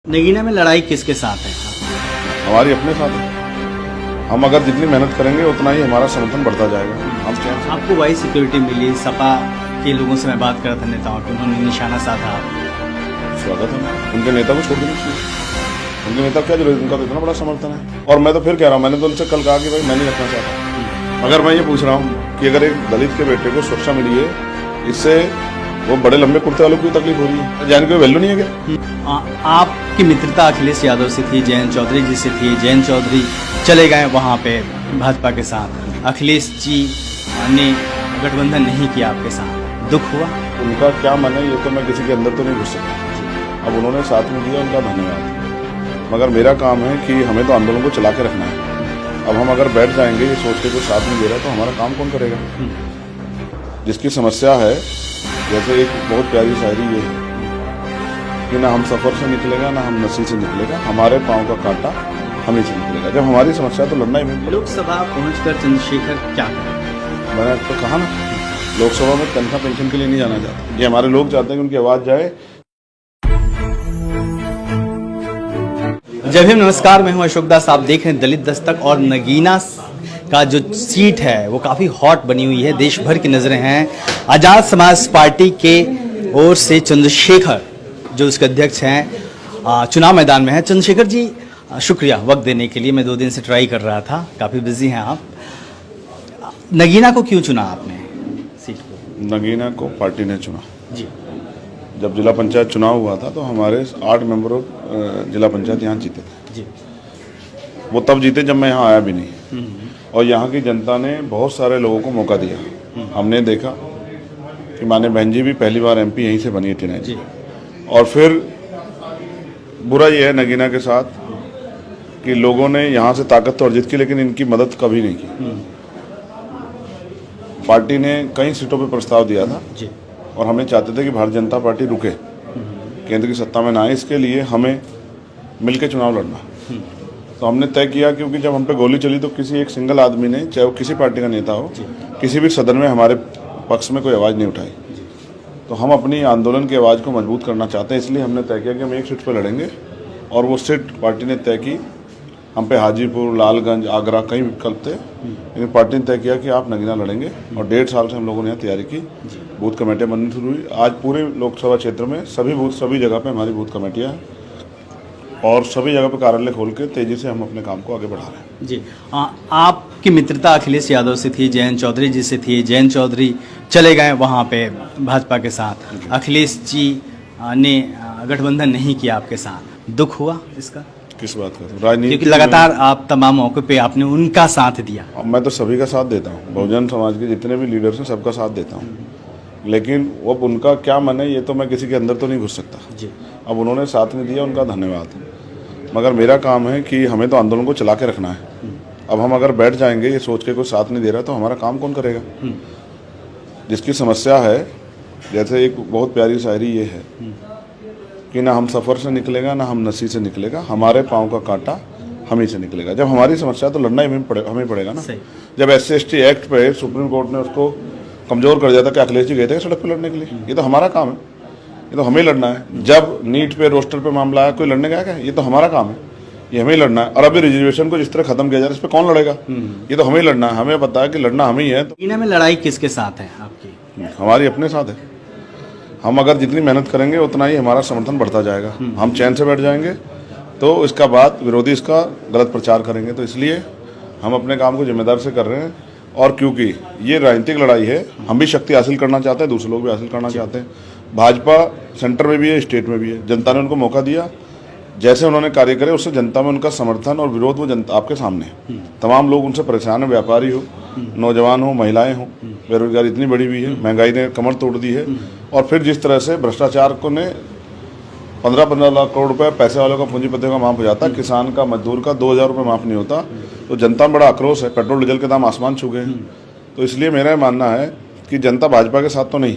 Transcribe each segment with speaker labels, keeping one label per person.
Speaker 1: नगीना में लड़ाई किसके साथ है?
Speaker 2: हमारी अपने साथ है। हम अगर जितनी मेहनत करेंगे उतना ही हमारा समर्थन बढ़ता जाएगा। हम क्या
Speaker 1: आपको वाई सिक्योरिटी मिली, सपा के लोगों से मैं बात कर रहा था, नेताओं के, उन्होंने निशाना साधा।
Speaker 2: स्वागत है, उनके नेता को छोड़ देना चाहिए। उनके नेता क्या जरूरत, उनका तो इतना बड़ा समर्थन है। और मैं तो फिर कह रहा हूँ, मैंने तो उनसे कल कहा कि भाई मैं नहीं रखना चाहता। मगर मैं ये पूछ रहा हूँ कि अगर एक दलित के बेटे को सुरक्षा मिली है, इससे वो बड़े लंबे कुर्ते वालों की तकलीफ हो रही है, जान के वैल्यू नहीं है क्या?
Speaker 1: आपकी मित्रता अखिलेश यादव से थी, जयंत चौधरी जी से थी। जयंत चौधरी चले गए वहाँ पे भाजपा के साथ, अखिलेश जी ने गठबंधन नहीं किया आपके साथ, दुख हुआ?
Speaker 2: उनका क्या मन है ये तो मैं किसी के अंदर तो नहीं घुस सकता। अब उन्होंने साथ में दिया, उनका धन्यवाद। मगर मेरा काम है कि हमें तो आंदोलन को चला के रखना है। अब हम अगर बैठ जाएंगे ये सोच के कोई साथ नहीं दे रहा तो हमारा काम कौन करेगा? जिसकी समस्या है, जैसे एक बहुत प्यारी शायरी ये है कि ना हम सफर से निकलेगा ना हम नस्ल से निकलेगा, हमारे पाँव का कांटा हम ही से निकलेगा। जब हमारी समस्या तो लड़ना ही नहीं।
Speaker 1: लोकसभा पहुंचकर चंद्रशेखर क्या करें?
Speaker 2: मैंने तो कहा ना, लोकसभा में तनख्वाह पेंशन के लिए नहीं जाना चाहता। ये हमारे लोग चाहते हैं कि उनकी आवाज जाए।
Speaker 1: जय भीम, नमस्कार, मैं हूं अशोक दास। आप देख रहे हैं दलित दस्तक। और नगीना का जो सीट है वो काफ़ी हॉट बनी हुई है, देश भर की नज़रें हैं। आज़ाद समाज पार्टी के ओर से चंद्रशेखर जो उसके अध्यक्ष हैं चुनाव मैदान में है। चंद्रशेखर जी, शुक्रिया वक्त देने के लिए। मैं 2 दिन से ट्राई कर रहा था, काफ़ी बिजी हैं आप। नगीना को क्यों चुना आपने सीट को?
Speaker 2: नगीना को पार्टी ने चुना
Speaker 1: जी।
Speaker 2: जब जिला पंचायत चुनाव हुआ था तो हमारे 8 मेंबर जिला पंचायत यहाँ जीते थे
Speaker 1: जी।
Speaker 2: वो तब जीते जब मैं यहाँ आया भी नहीं। और यहाँ की जनता ने बहुत सारे लोगों को मौका दिया। हमने देखा कि माने बहन जी भी पहली बार एमपी यहीं से बनी है टिनैनी जी। और फिर बुरा ये है नगीना के साथ कि लोगों ने यहाँ से ताकत तो अर्जित की लेकिन इनकी मदद कभी नहीं की। पार्टी ने कई सीटों पर प्रस्ताव दिया था
Speaker 1: जी।
Speaker 2: और हमें चाहते थे कि भारतीय जनता पार्टी रुके, केंद्र की सत्ता में ना आए, इसके लिए हमें मिलकर चुनाव लड़ना। तो हमने तय किया, क्योंकि जब हम पे गोली चली तो किसी एक सिंगल आदमी ने, चाहे वो किसी पार्टी का नेता हो, किसी भी सदन में हमारे पक्ष में कोई आवाज़ नहीं उठाई। तो हम अपनी आंदोलन की आवाज़ को मजबूत करना चाहते हैं, इसलिए हमने तय किया कि हम एक सीट पर लड़ेंगे। और वो सीट पार्टी ने तय की। हम पे हाजीपुर, लालगंज, आगरा कई विकल्प थे, लेकिन पार्टी ने तय किया कि आप नगीना लड़ेंगे। और 1.5 साल से हम लोगों ने यहाँ तैयारी की। बूथ कमेटियाँ बननी शुरू हुई। आज पूरे लोकसभा क्षेत्र में सभी बूथ, सभी जगह पे हमारी बूथ कमेटियाँ हैं और सभी जगह पे कार्यालय खोल के तेजी से हम अपने काम को आगे बढ़ा रहे हैं।
Speaker 1: जी। आपकी मित्रता अखिलेश यादव से थी, जयंत चौधरी जी से थी। जयंत चौधरी चले गए वहाँ पे भाजपा के साथ, अखिलेश जी ने गठबंधन नहीं किया आपके साथ, दुख हुआ इसका?
Speaker 2: किस बात का? राजनीति,
Speaker 1: क्योंकि लगातार आप तमाम मौके पे आपने उनका साथ दिया।
Speaker 2: मैं तो सभी का साथ देता हूँ, बहुजन समाज के जितने भी लीडर्स हैं सबका साथ देता हूँ। लेकिन अब उनका क्या मन है ये तो मैं किसी के अंदर तो नहीं घुस सकता
Speaker 1: जी।
Speaker 2: अब उन्होंने साथ में दिया, उनका धन्यवाद। मगर मेरा काम है कि हमें तो आंदोलन को चला के रखना है। अब हम अगर बैठ जाएंगे ये सोच के कोई साथ नहीं दे रहा तो हमारा काम कौन करेगा? जिसकी समस्या है, जैसे एक बहुत प्यारी शायरी ये है कि ना हम सफ़र से निकलेगा ना हम नस्ल से निकलेगा, हमारे पाँव का कांटा हम ही से निकलेगा। जब हमारी समस्या तो लड़ना ही हमें पड़ेगा ना। जब SC/ST एक्ट पे सुप्रीम कोर्ट ने उसको कमज़ोर कर दिया था कि अखिलेश जी गए थे सड़क पर लड़ने के लिए, ये तो हमारा काम है, ये तो हमें लड़ना है। जब नीट पे, रोस्टर पे मामला आया, कोई लड़ने गया क्या? ये तो हमारा काम है, ये हमें लड़ना है। और अभी रिजर्वेशन को जिस तरह खत्म किया जा रहा है इस पर कौन लड़ेगा? ये तो हमें लड़ना है, हमें पता है कि लड़ना हमें ही है। तो
Speaker 1: नगीना में लड़ाई किसके साथ है आपकी?
Speaker 2: हमारी अपने साथ है। हम अगर जितनी मेहनत करेंगे उतना ही हमारा समर्थन बढ़ता जाएगा। हम चैन से बैठ जाएंगे तो इसका बाद विरोधी इसका गलत प्रचार करेंगे। तो इसलिए हम अपने काम को जिम्मेदार से कर रहे हैं। और क्योंकि ये राजनीतिक लड़ाई है, हम भी शक्ति हासिल करना चाहते हैं, दूसरे लोग भी हासिल करना चाहते हैं। भाजपा सेंटर में भी है, स्टेट में भी है। जनता ने उनको मौका दिया, जैसे उन्होंने कार्य करे उससे जनता में उनका समर्थन और विरोध वो जनता आपके सामने है। तमाम लोग उनसे परेशान हैं, व्यापारी हो, नौजवान हो, महिलाएं हो। बेरोजगारी इतनी बढ़ी हुई है, महंगाई ने कमर तोड़ दी है। और फिर जिस तरह से भ्रष्टाचार को ने 15-15 लाख करोड़ रुपए पैसे वालों का, पूंजीपतियों का माफ हो जाता, किसान का, मजदूर का 2000 रुपये माफ नहीं होता। तो जनता में बड़ा आक्रोश है। पेट्रोल डीजल के दाम आसमान छू गए हैं। तो इसलिए मेरा मानना है कि जनता भाजपा के साथ तो नहीं,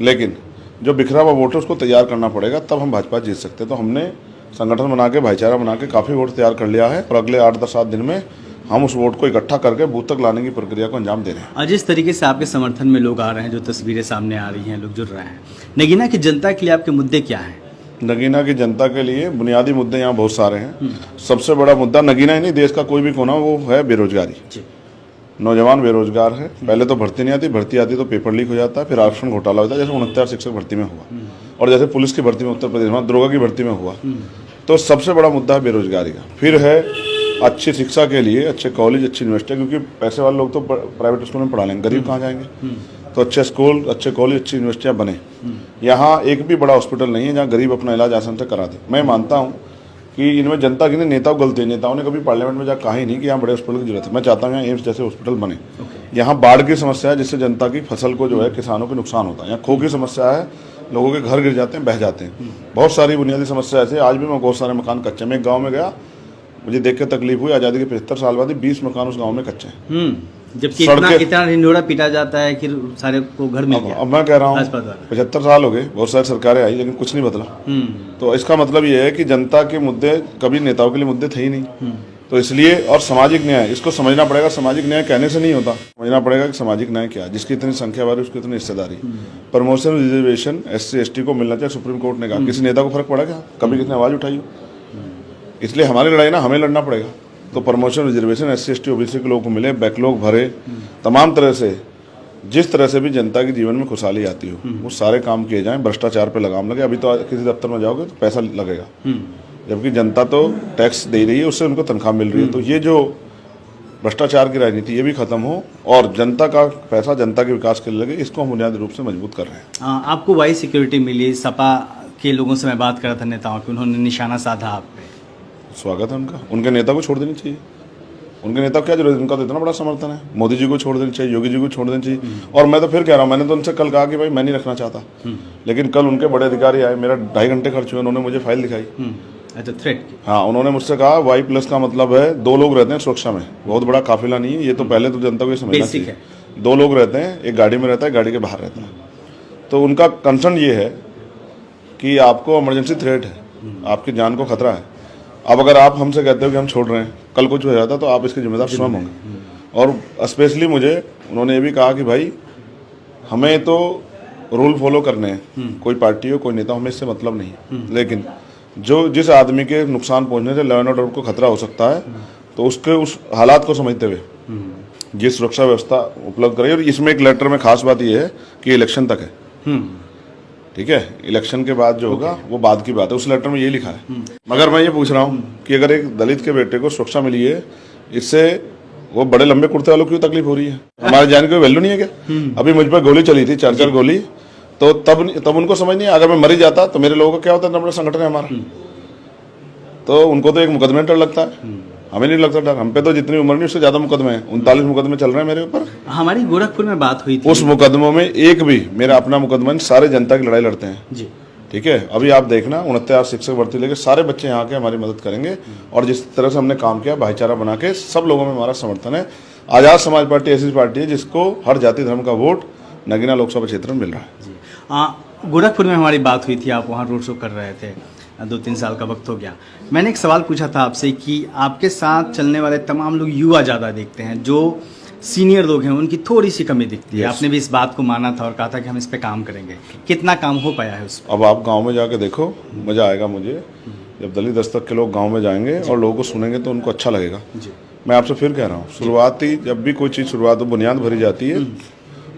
Speaker 2: लेकिन जो बिखरा हुआ वोट है उसको तैयार करना पड़ेगा, तब हम भाजपा जीत सकते हैं। तो हमने संगठन बना के, भाईचारा बना के काफ़ी वोट तैयार कर लिया है और अगले 8-10-7 दिन में हम उस वोट को इकट्ठा करके बूथ तक लाने की प्रक्रिया को अंजाम दे रहे हैं।
Speaker 1: जिस तरीके से आपके समर्थन में लोग आ रहे हैं, जो तस्वीरें सामने आ रही हैं, लोग जुड़ रहे हैं, नगीना की जनता के लिए आपके मुद्दे क्या हैं?
Speaker 2: नगीना की जनता के लिए बुनियादी मुद्दे यहाँ बहुत सारे हैं। सबसे बड़ा मुद्दा नगीना ही नहीं, देश का कोई भी कोना, वो है बेरोजगारी। नौजवान बेरोजगार है। पहले तो भर्ती नहीं आती, भर्ती आती तो पेपर लीक हो जाता है, फिर आरक्षण घोटाला होता है, जैसे 69 शिक्षक भर्ती में हुआ, और जैसे पुलिस की भर्ती में उत्तर प्रदेश में, दरोगा की भर्ती में हुआ। तो सबसे बड़ा मुद्दा है बेरोजगारी का। फिर है अच्छी शिक्षा के लिए अच्छे कॉलेज, अच्छी यूनिवर्सिटी, क्योंकि पैसे वाले लोग तो प्राइवेट स्कूल में पढ़ा लेंगे, गरीब कहाँ जाएंगे। तो अच्छे स्कूल, अच्छे कॉलेज, अच्छी यूनिवर्सिटियाँ बने। यहाँ एक भी बड़ा हॉस्पिटल नहीं है जहाँ गरीब अपना इलाज आसान से करा दे। मैं मानता हूँ कि इनमें जनता की नहीं, नेताओं गलती है। नेताओं ने कभी पार्लियामेंट में जा कहा ही नहीं कि यहाँ बड़े हॉस्पिटल की जरूरत है। मैं चाहता हूँ यहाँ एम्स जैसे हॉस्पिटल बने। यहाँ बाढ़ की समस्या है, जिससे जनता की फसल को जो है, किसानों को नुकसान होता है। यहाँ खो की समस्या है, लोगों के घर गिर जाते हैं, बह जाते हैं। बहुत सारी बुनियादी समस्या ऐसे। आज भी मैं बहुत सारे मकान कच्चे। मैं एक गाँव में गया, मुझे देख के तकलीफ हुई। आज़ादी के 75 साल बाद 20 मकान उस गाँव में कच्चे हैं।
Speaker 1: जबकि इतना हिंडोरा पीटा जाता है कि सारे को घर मिल गया।
Speaker 2: अब मैं कह रहा हूँ 75 साल हो गए, बहुत सारी सरकारें आई, लेकिन कुछ नहीं बदला। तो इसका मतलब ये है कि जनता के मुद्दे कभी नेताओं के लिए मुद्दे थे ही नहीं। तो इसलिए, और सामाजिक न्याय, इसको समझना पड़ेगा। सामाजिक न्याय कहने से नहीं होता, समझना पड़ेगा कि सामाजिक न्याय क्या है। जिसकी इतनी संख्या वाली उसकी इतनी हिस्सेदारी। प्रमोशन रिजर्वेशन SC ST को मिलना चाहिए, सुप्रीम कोर्ट ने कहा। किसी नेता को फर्क पड़ा क्या? कभी किसने आवाज उठाई हो? इसलिए हमारी लड़ाई ना, हमें लड़ना पड़ेगा। तो promotion reservation SC ST OBC के लोगों को मिले, बैकलॉग भरे, तमाम तरह से जिस तरह से भी जनता के जीवन में खुशहाली आती हो, वो सारे काम किए जाएं। भ्रष्टाचार पे लगाम लगे। अभी तो किसी दफ्तर में जाओगे तो पैसा लगेगा, जबकि जनता तो टैक्स दे रही है, उससे उनको तनख्वाह मिल रही है। तो ये जो भ्रष्टाचार की राजनीति, ये भी खत्म हो और जनता का पैसा जनता के विकास के लिए लगे, इसको हम बुनियादी रूप से मजबूत कर रहे हैं।
Speaker 1: आपको वाई सिक्योरिटी मिली। सपा के लोगों से मैं बात कर रहा था, नेताओं की, उन्होंने निशाना साधा आप पे।
Speaker 2: स्वागत है उनका। उनके नेता को छोड़ देनी चाहिए। उनके नेता को क्या जरूरत है? उनका तो इतना बड़ा समर्थन है। मोदी जी को छोड़ देनी चाहिए, योगी जी को छोड़ देनी चाहिए। और मैं तो फिर कह रहा हूँ, मैंने तो उनसे कल कहा कि भाई मैं नहीं रखना चाहता, लेकिन कल उनके बड़े अधिकारी आए, मेरा 2.5 घंटे खर्च हुए, उन्होंने मुझे फाइल दिखाई।
Speaker 1: अच्छा, थ्रेट।
Speaker 2: हाँ, उन्होंने मुझसे कहा Y+ का मतलब है 2 लोग रहते हैं सुरक्षा में, बहुत बड़ा काफिला नहीं है। ये तो पहले तो जनता को ये समझना चाहिए। 2 लोग रहते हैं, एक गाड़ी में रहता है, गाड़ी के बाहर रहता है। तो उनका कंसर्न ये है कि आपको इमरजेंसी थ्रेट है, आपकी जान को खतरा है। अब अगर आप हमसे कहते हो कि हम छोड़ रहे हैं, कल कुछ हो जाता तो आप इसके जिम्मेदार स्वयं होंगे। और स्पेशली मुझे उन्होंने ये भी कहा कि भाई हमें तो रूल फॉलो करने हैं, कोई पार्टी हो, कोई नेता हो, हमें इससे मतलब नहीं है। लेकिन जो जिस आदमी के नुकसान पहुंचने से लॉ एंड ऑर्डर को खतरा हो सकता है, तो उसके उस हालात को समझते हुए ये सुरक्षा व्यवस्था उपलब्ध करें। और इसमें एक लेटर में खास बात यह है कि इलेक्शन तक है। ठीक है, इलेक्शन के बाद जो होगा वो बाद की बात है। उस लेटर में ये लिखा है। मगर मैं ये पूछ रहा हूँ कि अगर एक दलित के बेटे को सुरक्षा मिली है, इससे वो बड़े लंबे कुर्ते वालों की तकलीफ हो रही है? हमारे जान की वैल्यू नहीं है क्या? अभी मुझ पर गोली चली थी, 4 गोली, तो तब उनको समझ नहीं, अगर मैं मर ही जाता तो मेरे लोगों का क्या होता? इतना बड़ा संगठन है हमारा। तो उनको तो एक मुकदमे डर लगता है, हमें नहीं लगता डर। हम पे तो जितनी उम्र नहीं, उससे ज्यादा मुकदमे हैं। 39 मुकदमे चल रहे हैं मेरे ऊपर।
Speaker 1: हमारी गोरखपुर में बात हुई थी,
Speaker 2: उस मुकदमों में एक भी मेरा अपना मुकदमा नहीं, सारे जनता की लड़ाई लड़ते हैं जी। ठीक है, अभी आप देखना 69 शिक्षक भर्ती लेके सारे बच्चे यहाँ के हमारी मदद करेंगे। और जिस तरह से हमने काम किया, भाईचारा बना के, सब लोगों में हमारा समर्थन है। आजाद समाज पार्टी ऐसी पार्टी है जिसको हर जाति धर्म का वोट नगीना लोकसभा क्षेत्र में मिल रहा है।
Speaker 1: गोरखपुर में हमारी बात हुई थी, आप वहाँ रोड शो कर रहे थे, 2-3 साल का वक्त हो गया। मैंने एक सवाल पूछा था आपसे कि आपके साथ चलने वाले तमाम लोग युवा ज़्यादा दिखते हैं, जो सीनियर लोग हैं उनकी थोड़ी सी कमी दिखती है। आपने भी इस बात को माना था और कहा था कि हम इस पे काम करेंगे। कितना काम हो पाया है उस पर?
Speaker 2: अब आप गांव में जाके देखो, मज़ा आएगा मुझे। जब दलित दस्तक के लोग गांव में जाएंगे और लोगों को सुनेंगे तो उनको अच्छा लगेगा। मैं आपसे फिर कह रहा हूँ, शुरुआती जब भी कोई चीज़ शुरुआत बुनियाद भरी जाती है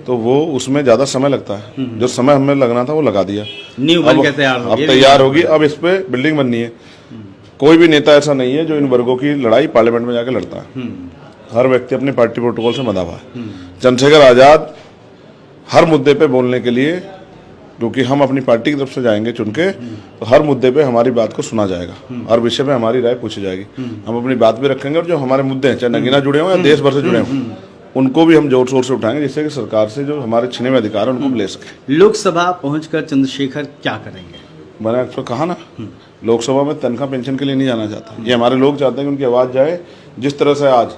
Speaker 2: तो वो उसमें ज़्यादा समय लगता है। जो समय हमें लगना था वो लगा दिया।
Speaker 1: न्यू बन के
Speaker 2: तैयार होगी। अब इस पे बिल्डिंग बननी है। कोई भी नेता ऐसा नहीं है जो इन वर्गों की लड़ाई पार्लियामेंट में जाकर लड़ता है। हर व्यक्ति अपनी पार्टी प्रोटोकॉल से बंधा हुआ है। चंद्रशेखर आजाद हर मुद्दे पे बोलने के लिए, क्योंकि हम अपनी पार्टी की तरफ से जाएंगे चुन के, तो हर मुद्दे पे हमारी बात को सुना जाएगा, हर विषय पे हमारी राय पूछी जाएगी। हम अपनी बात भी रखेंगे और जो हमारे मुद्दे हैं, चाहे नगीना जुड़े हों या देश भर से जुड़े हों, उनको भी हम जोर शोर से उठाएंगे, जिससे कि सरकार से जो हमारे छिने हुए अधिकार है उनको ले सके।
Speaker 1: लोकसभा पहुंचकर चंद्रशेखर क्या करेंगे?
Speaker 2: मैंने अक्सर कहा ना, लोकसभा में तनख्वाह पेंशन के लिए नहीं जाना चाहता। ये हमारे लोग चाहते हैं कि उनकी आवाज़ जाए। जिस तरह से आज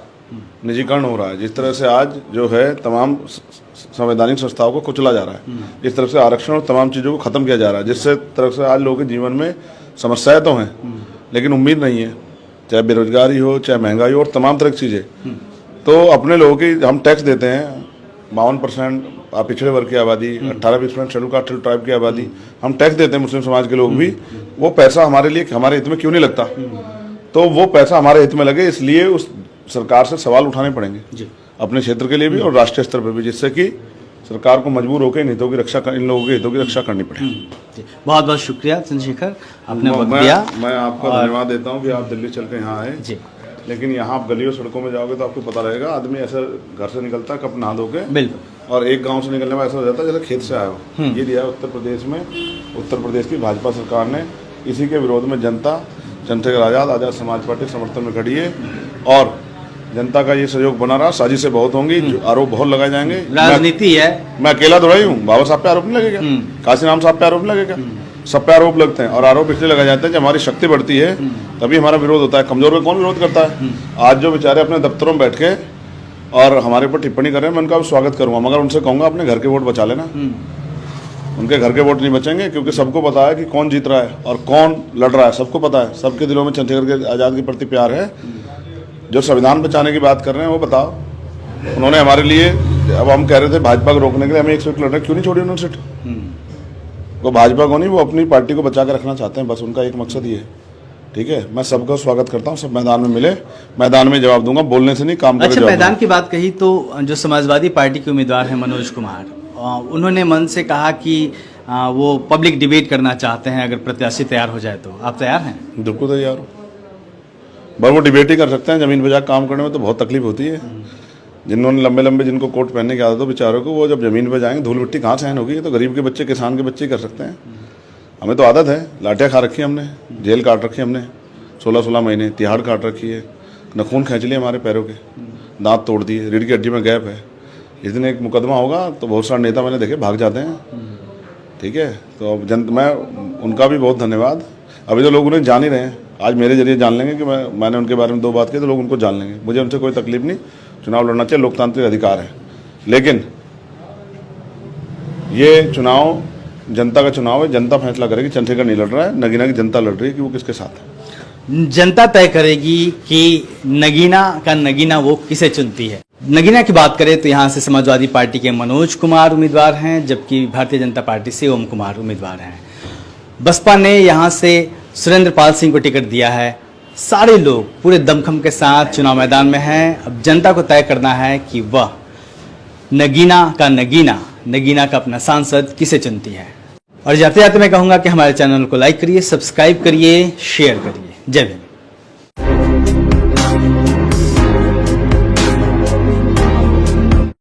Speaker 2: निजीकरण हो रहा है, जिस तरह से आज जो है तमाम संवैधानिक संस्थाओं को कुचला जा रहा है, जिस तरह से आरक्षण और तमाम चीज़ों को खत्म किया जा रहा है, जिससे तरफ से आज लोगों के जीवन में समस्याएं तो हैं लेकिन उम्मीद नहीं है, चाहे बेरोजगारी हो, चाहे महंगाई हो और तमाम तरह की चीज़ें। तो अपने लोगों की हम टैक्स देते हैं 52% पिछड़े वर्ग की आबादी, 18-20% शेड्यूल कास्ट ट्राइब की आबादी, हम टैक्स देते हैं मुस्लिम समाज के लोग भी, वो पैसा हमारे लिए हमारे हित में क्यों नहीं लगता? तो वो पैसा हमारे हित में लगे, इसलिए उस सरकार से सवाल उठाने पड़ेंगे अपने क्षेत्र के लिए भी और राष्ट्रीय स्तर पर भी, जिससे कि सरकार को मजबूर होकर इन हितों की रक्षा इन लोगों के हितों की रक्षा करनी पड़ेगी।
Speaker 1: बहुत बहुत शुक्रिया चंद्रशेखर, आपने वक्त दिया।
Speaker 2: मैं आपका धन्यवाद देता हूँ कि आप दिल्ली चल के यहाँ आए जी। लेकिन यहाँ आप गलियों सड़कों में जाओगे तो आपको पता रहेगा, आदमी ऐसा घर से निकलता है कप नहा धो के, बिल्कुल, और एक गांव से निकलने में ऐसा हो जाता है जैसे खेत से आया हो। ये दिया है उत्तर प्रदेश में, उत्तर प्रदेश की भाजपा सरकार ने। इसी के विरोध में जनता चंद्रशेखर आज़ाद समाज पार्टी समर्थन में खड़ी है और जनता का ये सहयोग बना रहा। साजिशें बहुत होंगी, आरोप बहुत लगाए जाएंगे,
Speaker 1: राजनीति है। मैं
Speaker 2: अकेला थोड़ा ही हूँ, बाबा साहब पे आरोप नहीं लगेगा, काशी राम साहब पे आरोप नहीं लगेगा, सब पे आरोप लगते हैं। और आरोप इसलिए लगाए जाते हैं जब हमारी शक्ति बढ़ती है तभी हमारा विरोध होता है। कमजोर में कौन विरोध करता है? आज जो बेचारे अपने दफ्तरों में बैठ के और हमारे ऊपर टिप्पणी कर रहे हैं, मैं उनका स्वागत करूंगा, मगर उनसे कहूंगा अपने घर के वोट बचा लेना। उनके घर के वोट नहीं बचेंगे, क्योंकि सबको पता है कि कौन जीत रहा है और कौन लड़ रहा है, सबको पता है। सबके दिलों में चंद्रशेखर आज़ाद के प्रति प्यार है। जो संविधान बचाने की बात कर रहे हैं वो बताओ, उन्होंने हमारे लिए, अब हम कह रहे थे भाजपा को रोकने के लिए हमें 1 सीट लड़ रहे, क्यों नहीं छोड़ी उन्होंने सीट? वो भाजपा को नहीं, वो अपनी पार्टी को बचा कर रखना चाहते हैं, बस उनका एक मकसद ये है। ठीक है, मैं सबका स्वागत करता हूँ, सब मैदान में मिले, मैदान में जवाब दूंगा, बोलने से नहीं, काम करके।
Speaker 1: अच्छा, मैदान की बात कही तो जो समाजवादी पार्टी के उम्मीदवार हैं मनोज कुमार, उन्होंने मन से कहा कि वो पब्लिक डिबेट करना चाहते हैं, अगर प्रत्याशी तैयार हो जाए तो आप तैयार हैं?
Speaker 2: बिल्कुल तैयार हो, बस वो डिबेट ही कर सकते हैं। जमीन पे जाकर काम करने में तो बहुत तकलीफ होती है। जिन्होंने लंबे लंबे जिनको कोट पहनने की आदत हो बेचारों को, वो जब जमीन पे जाएंगे धूल मिट्टी कहाँ सहन होगी? तो गरीब के बच्चे, किसान के बच्चे कर सकते हैं। हमें तो आदत है, लाठियाँ खा रखी है हमने, जेल काट रखी है हमने 16-16 महीने, तिहाड़ काट रखी है, नखून खींच लिए हमारे पैरों के, दांत तोड़ दिए, रीढ़ की हड्डी में गैप है। इस दिन एक मुकदमा होगा तो बहुत सारे नेता मैंने देखे भाग जाते हैं। ठीक है, तो अब मैं उनका भी बहुत धन्यवाद। अभी तो लोग उन्हें जान ही रहे हैं, आज मेरे जरिए जान लेंगे कि मैंने उनके बारे में 2 बात की, तो लोग उनको जान लेंगे। मुझे उनसे कोई तकलीफ नहीं, चुनाव लड़ना चाहिए, लोकतांत्रिक अधिकार है। लेकिन ये चुनाव जनता का चुनाव है, जनता फैसला करेगी। चंद्रशेखर नहीं लड़ रहा है, नगीना की जनता लड़ रही है कि वो किसके साथ है।
Speaker 1: जनता तय करेगी कि नगीना का नगीना वो किसे चुनती है। नगीना की बात करें तो यहाँ से समाजवादी पार्टी के मनोज कुमार उम्मीदवार हैं, जबकि भारतीय जनता पार्टी से ओम कुमार उम्मीदवार हैं। बसपा ने यहाँ से सुरेंद्र पाल सिंह को टिकट दिया है। सारे लोग पूरे दमखम के साथ चुनाव मैदान में हैं। अब जनता को तय करना है कि वह नगीना का अपना सांसद किसे चुनती है। और जाते जाते मैं कहूँगा कि हमारे चैनल को लाइक करिए, सब्सक्राइब करिए, शेयर करिए। जय हिंद।